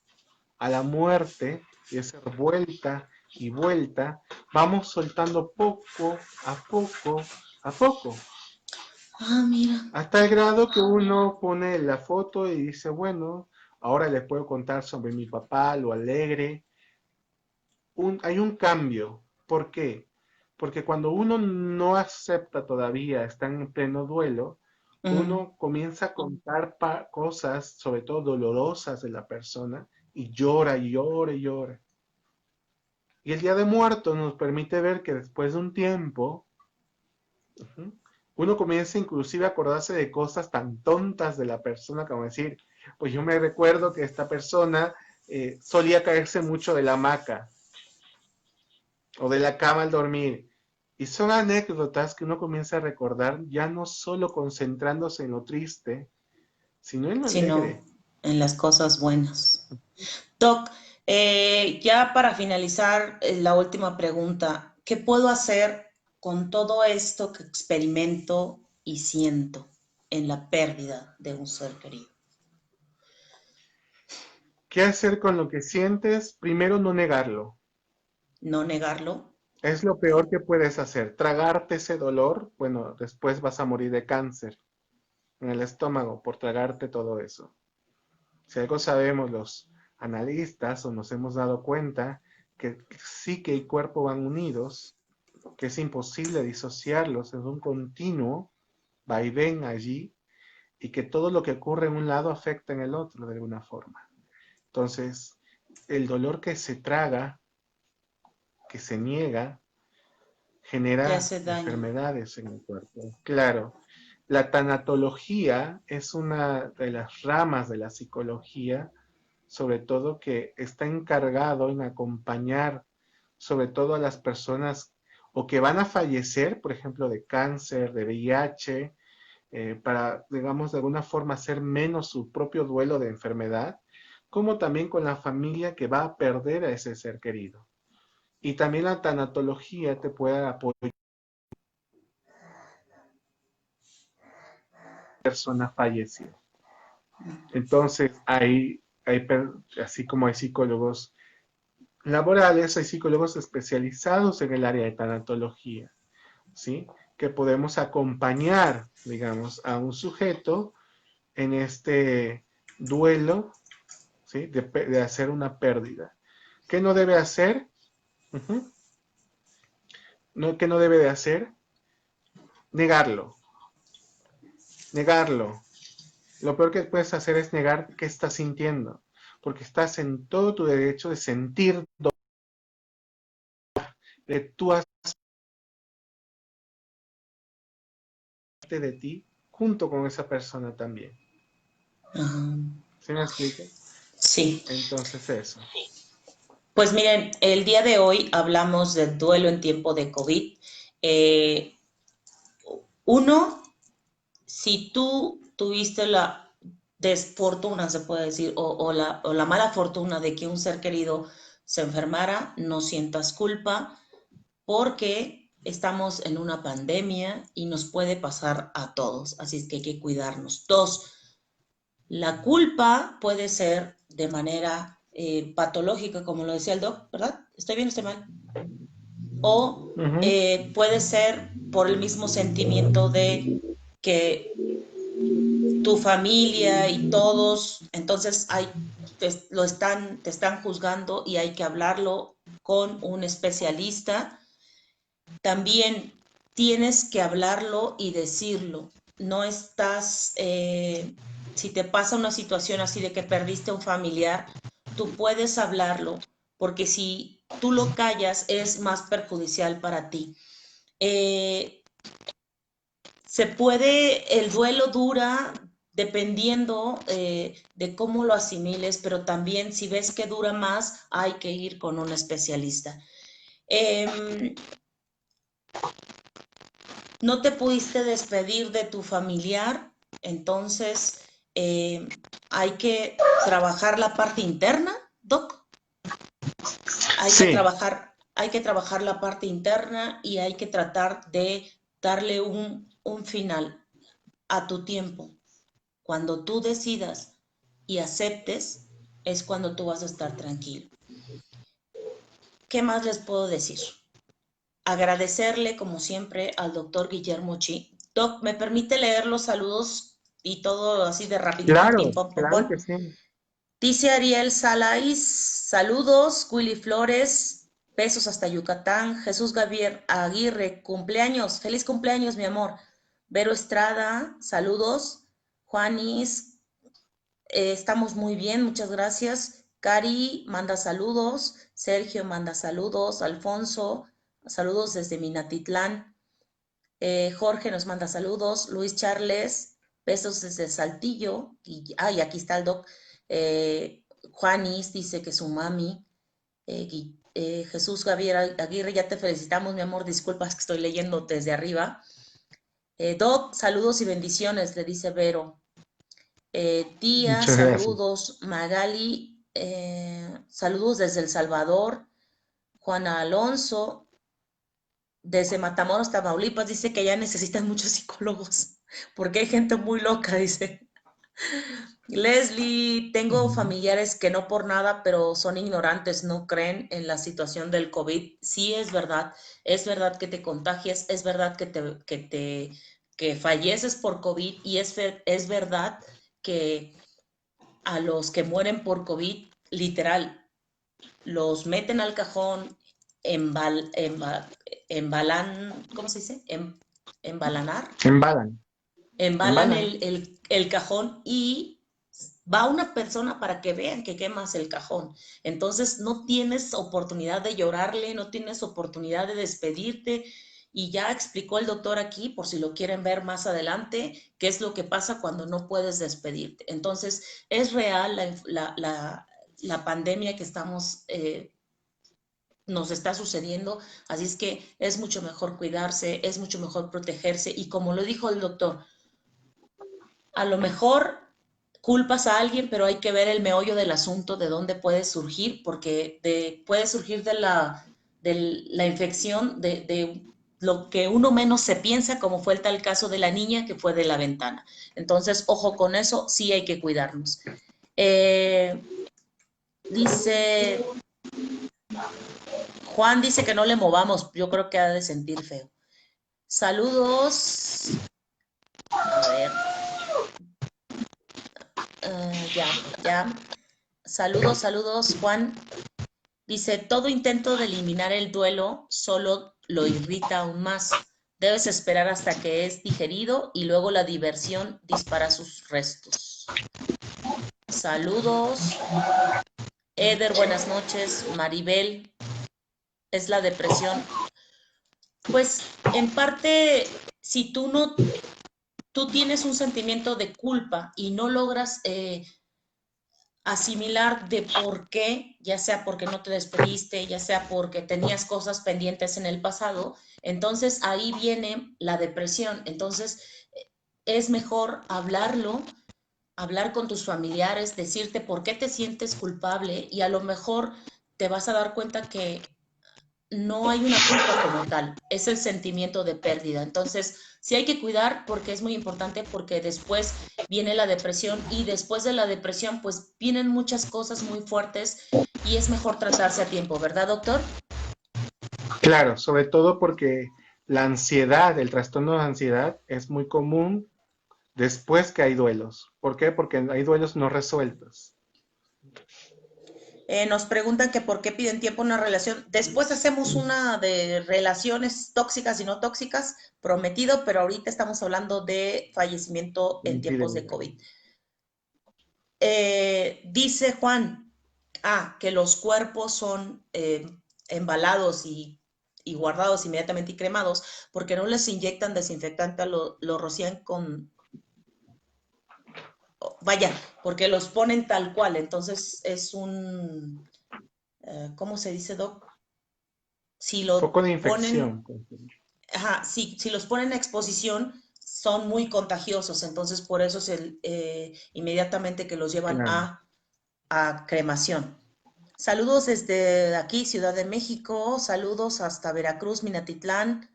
a la muerte y esa vuelta y vuelta, vamos soltando poco a poco a poco, Ah, mira. hasta el grado que uno pone la foto y dice, bueno, ahora les puedo contar sobre mi papá, lo alegre. Hay un cambio. ¿Por qué? Porque cuando uno no acepta todavía, está en pleno duelo, Ujú. uno comienza a contar cosas, sobre todo dolorosas de la persona, y llora y llora y llora. Y el Día de Muertos nos permite ver que después de un tiempo, uh-huh, uno comienza inclusive a acordarse de cosas tan tontas de la persona como decir, pues yo me recuerdo que esta persona solía caerse mucho de la hamaca o de la cama al dormir. Y son anécdotas que uno comienza a recordar ya no solo concentrándose en lo triste, sino en lo Sino alegre. en las cosas buenas. Doc, ya para finalizar, la última pregunta. ¿Qué puedo hacer con todo esto que experimento y siento en la pérdida de un ser querido? ¿Qué hacer con lo que sientes? Primero, no negarlo. No negarlo. Es lo peor que puedes hacer. Tragarte ese dolor, bueno, después vas a morir de cáncer en el estómago por tragarte todo eso. Si algo sabemos los analistas o nos hemos dado cuenta que psique y cuerpo van unidos, que es imposible disociarlos, es un continuo vaivén allí y que todo lo que ocurre en un lado afecta en el otro de alguna forma. Entonces, el dolor que se traga que se niega Te genera hace daño. enfermedades en el cuerpo. Claro, la tanatología es una de las ramas de la psicología, sobre todo que está encargado en acompañar sobre todo a las personas o que van a fallecer, por ejemplo, de cáncer, de VIH, para, digamos, de alguna forma hacer menos su propio duelo de enfermedad, como también con la familia que va a perder a ese ser querido. Y también la tanatología te puede apoyar a una persona fallecida. Entonces, así como hay psicólogos laborales, hay psicólogos especializados en el área de tanatología, ¿sí? Que podemos acompañar, digamos, a un sujeto en este duelo, ¿sí? De hacer una pérdida. ¿Qué no debe hacer? Uh-huh. No, ¿qué no debe de hacer? Negarlo, negarlo. Lo peor que puedes hacer es negar qué estás sintiendo, porque estás en todo tu derecho de sentir, de tú hacer de ti junto con esa persona también. Ajá. ¿Sí me explico? Sí. Entonces eso. Pues miren, el día de hoy hablamos del duelo en tiempo de COVID. Eh, uno, si tú tuviste la desfortuna, se puede decir, o la mala fortuna de que un ser querido se enfermara, no sientas culpa porque estamos en una pandemia y nos puede pasar a todos, así es que hay que cuidarnos. Dos, la culpa puede ser de manera patológica, como lo decía el doc, ¿verdad? ¿Estoy bien o estoy mal? O Uh-huh. puede ser por el mismo sentimiento de que tu familia y todos, entonces te están juzgando y hay que hablarlo con un especialista. También tienes que hablarlo y decirlo. No estás, si te pasa una situación así de que perdiste a un familiar, tú puedes hablarlo, porque si tú lo callas es más perjudicial para ti. Eh, el duelo dura dependiendo de cómo lo asimiles, pero también si ves que dura más, hay que ir con un especialista. Eh, no te pudiste despedir de tu familiar, entonces hay que trabajar la parte interna, Doc. Sí, Hay que trabajar la parte interna y hay que tratar de darle un final a tu tiempo. Cuando tú decidas y aceptes, es cuando tú vas a estar tranquilo. ¿Qué más les puedo decir? Agradecerle, como siempre, al doctor Guillermo Chi. Doc, ¿me permite leer los saludos y todo así de rapidito? Pim, claro, pom, pom, claro pom. que sí. Dice Ariel Salais, saludos, Willy Flores, besos hasta Yucatán. Jesús Javier Aguirre, cumpleaños, feliz cumpleaños, mi amor. Vero Estrada, saludos. Juanis, estamos muy bien, muchas gracias. Cari manda saludos, Sergio manda saludos, Alfonso, saludos desde Minatitlán. Jorge nos manda saludos, Luis Charles, besos desde Saltillo. Y aquí está el doc. Juanis dice que su mami. Jesús Javier Aguirre, ya te felicitamos, mi amor. Disculpas que estoy leyendo desde arriba. Doc, saludos y bendiciones, le dice Vero. Tía, Muchas gracias. saludos. Magali, saludos desde El Salvador. Juana Alonso, desde Matamoros, Tamaulipas, dice que ya necesitan muchos psicólogos, porque hay gente muy loca, dice. Leslie, tengo familiares que no por nada, pero son ignorantes, no creen en la situación del COVID. Sí, es verdad que te contagias, es verdad que falleces por COVID y es verdad que a los que mueren por COVID, literal, los meten al cajón, embal, embal, embalan, ¿cómo se dice? Embalanar, Embalan, embalan embalan. el cajón y va una persona para que vean que quemas el cajón. Entonces no tienes oportunidad de llorarle, no tienes oportunidad de despedirte. Y ya explicó el doctor aquí, por si lo quieren ver más adelante, qué es lo que pasa cuando no puedes despedirte. Entonces, es real la pandemia que nos está sucediendo, así es que es mucho mejor cuidarse, es mucho mejor protegerse y como lo dijo el doctor, a lo mejor culpas a alguien, pero hay que ver el meollo del asunto, de dónde puede surgir, porque puede surgir de la infección de lo que uno menos se piensa, como fue el tal caso de la niña que fue de la ventana. Entonces, ojo con eso, sí hay que cuidarnos. Eh, dice, Juan dice que no le movamos, yo creo que ha de sentir feo. Saludos. A ver, ya. Saludos, saludos, Juan. Dice, todo intento de eliminar el duelo solo lo irrita aún más. Debes esperar hasta que es digerido y luego la diversión dispara sus restos. Saludos. Eder, buenas noches. Maribel, es la depresión. Pues en parte, si tú tienes un sentimiento de culpa y no logras asimilar de por qué, ya sea porque no te despediste, ya sea porque tenías cosas pendientes en el pasado, entonces ahí viene la depresión. Entonces es mejor hablarlo, hablar con tus familiares, decirte por qué te sientes culpable y a lo mejor te vas a dar cuenta que no hay una culpa como tal, es el sentimiento de pérdida. Entonces, sí hay que cuidar porque es muy importante porque después viene la depresión y después de la depresión pues vienen muchas cosas muy fuertes y es mejor tratarse a tiempo, ¿verdad, doctor? Claro, sobre todo porque la ansiedad, el trastorno de ansiedad es muy común después que hay duelos. ¿Por qué? Porque hay duelos no resueltos. Nos preguntan que por qué piden tiempo en una relación. Después hacemos una de relaciones tóxicas y no tóxicas, prometido, pero ahorita estamos hablando de fallecimiento en tiempos de COVID. Dice Juan, que los cuerpos son embalados y guardados inmediatamente y cremados porque no les inyectan desinfectante, lo rocían con, vaya, porque los ponen tal cual, entonces es un, ¿cómo se dice, Doc? Si lo Foco de ponen, infección. si los ponen a exposición, son muy contagiosos, entonces por eso inmediatamente que los llevan Claro. a cremación. Saludos desde aquí, Ciudad de México. Saludos hasta Veracruz, Minatitlán.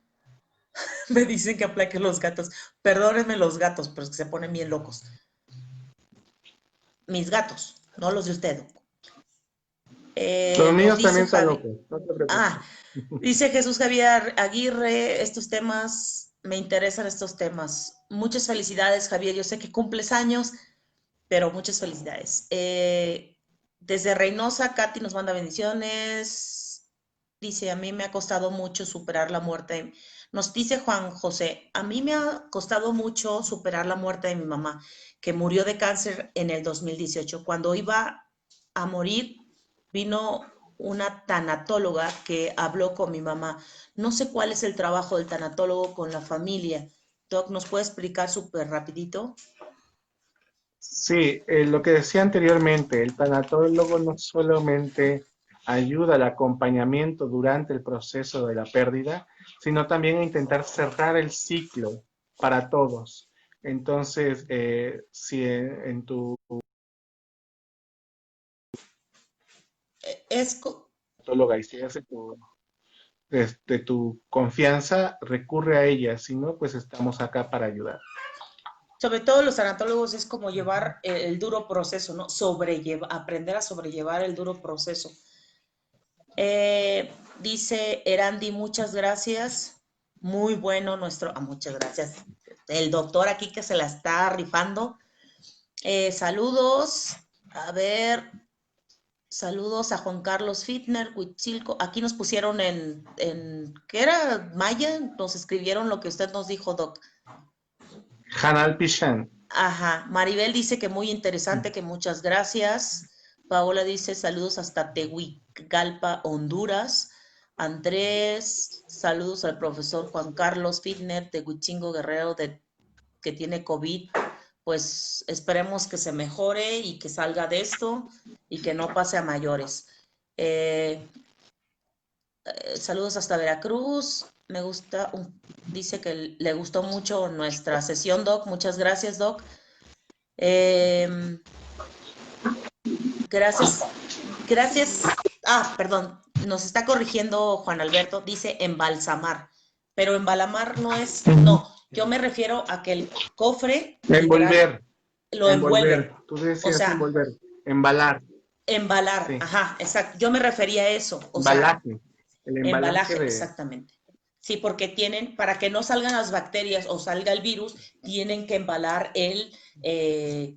Me dicen que aplaque los gatos. Perdónenme los gatos, pero es que se ponen bien locos. Mis gatos, no los de usted. Los Nos míos dice también son Javi. locos, no te preocupes. Ah, dice Jesús Javier Aguirre, estos temas, me interesan estos temas. Muchas felicidades, Javier. Yo sé que cumples años, pero muchas felicidades. Desde Reynosa, Katy nos manda bendiciones. Dice, a mí me ha costado mucho superar la muerte. Nos dice Juan José, a mí me ha costado mucho superar la muerte de mi mamá, que murió de cáncer en el 2018. Cuando iba a morir, vino una tanatóloga que habló con mi mamá. No sé cuál es el trabajo del tanatólogo con la familia. Doc, ¿nos puede explicar súper rapidito? Sí, lo que decía anteriormente, el tanatólogo no solamente ayuda al acompañamiento durante el proceso de la pérdida, sino también a intentar cerrar el ciclo para todos. Entonces, si en tu Es, tanatóloga y si es de tu confianza, recurre a ella, si no, pues estamos acá para ayudar. sobre todo los tanatólogos es como llevar el duro proceso, ¿no? Aprender a sobrellevar el duro proceso. Dice Erandi, muchas gracias. Muy bueno muchas gracias. El doctor aquí que se la está rifando. Saludos. A ver, saludos a Juan Carlos Fitner, Huitzilco. Aquí nos pusieron ¿qué era? Maya, nos escribieron lo que usted nos dijo, Doc. Hanal Pichán. Ajá, Maribel dice que muy interesante, que muchas gracias. Paola dice saludos hasta Tegucigalpa, Honduras. Andrés, saludos al profesor Juan Carlos Fitner de Huichingo Guerrero que tiene COVID. Pues esperemos que se mejore y que salga de esto y que no pase a mayores. Eh, saludos hasta Veracruz. Me gusta, dice que le gustó mucho nuestra sesión, Doc. Muchas gracias, Doc. Eh, gracias, gracias. Ah, perdón, nos está corrigiendo Juan Alberto, dice embalsamar, pero embalamar no es, Ujú. no, yo me refiero a que el cofre literal Envolver, lo envolver. envuelven, Tú o decías sea, envolver, embalar, embalar, sí. ajá, exacto, yo me refería a eso, o sea, Embalaje, el embalaje embalaje, de... exactamente. Sí, porque tienen, para que no salgan las bacterias o salga el virus, tienen que embalar eh,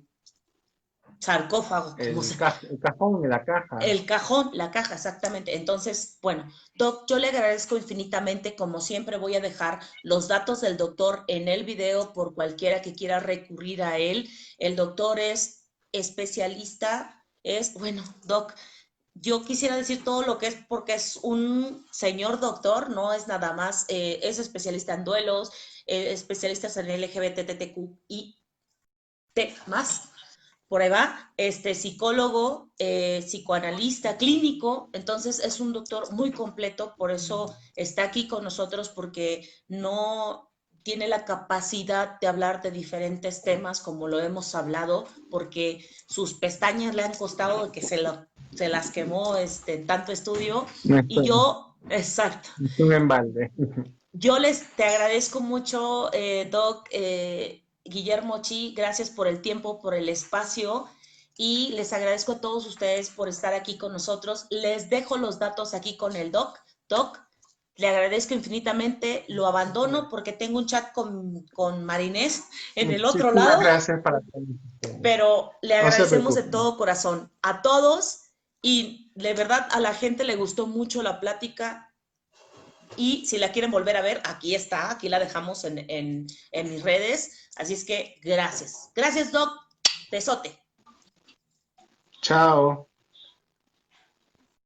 sarcófago, como se, El cajón, la caja. el cajón, la caja, exactamente. Entonces, bueno, Doc, yo le agradezco infinitamente. Como siempre, voy a dejar los datos del doctor en el video por cualquiera que quiera recurrir a él. El doctor es especialista, bueno, Doc, yo quisiera decir todo lo que es porque es un señor doctor, no es nada más, es especialista en duelos, especialistas en LGBTTQI más, por ahí va, psicólogo, psicoanalista clínico, entonces es un doctor muy completo, por eso está aquí con nosotros, porque no tiene la capacidad de hablar de diferentes temas como lo hemos hablado, porque sus pestañas le han costado de que se las quemó en tanto estudio, No es, y yo, exacto, es un embalde. yo te agradezco mucho, Doc, Guillermo Chi, gracias por el tiempo, por el espacio y les agradezco a todos ustedes por estar aquí con nosotros. Les dejo los datos aquí con el Doc. Doc, le agradezco infinitamente, lo abandono porque tengo un chat con Marinés en el otro Muchísimas lado, gracias para todos ustedes. pero le No se agradecemos de preocupen. todo corazón a todos y de verdad a la gente le gustó mucho la plática. Y si la quieren volver a ver, aquí está, aquí la dejamos en mis redes. Así es que gracias. Gracias, Doc. Besote. Chao.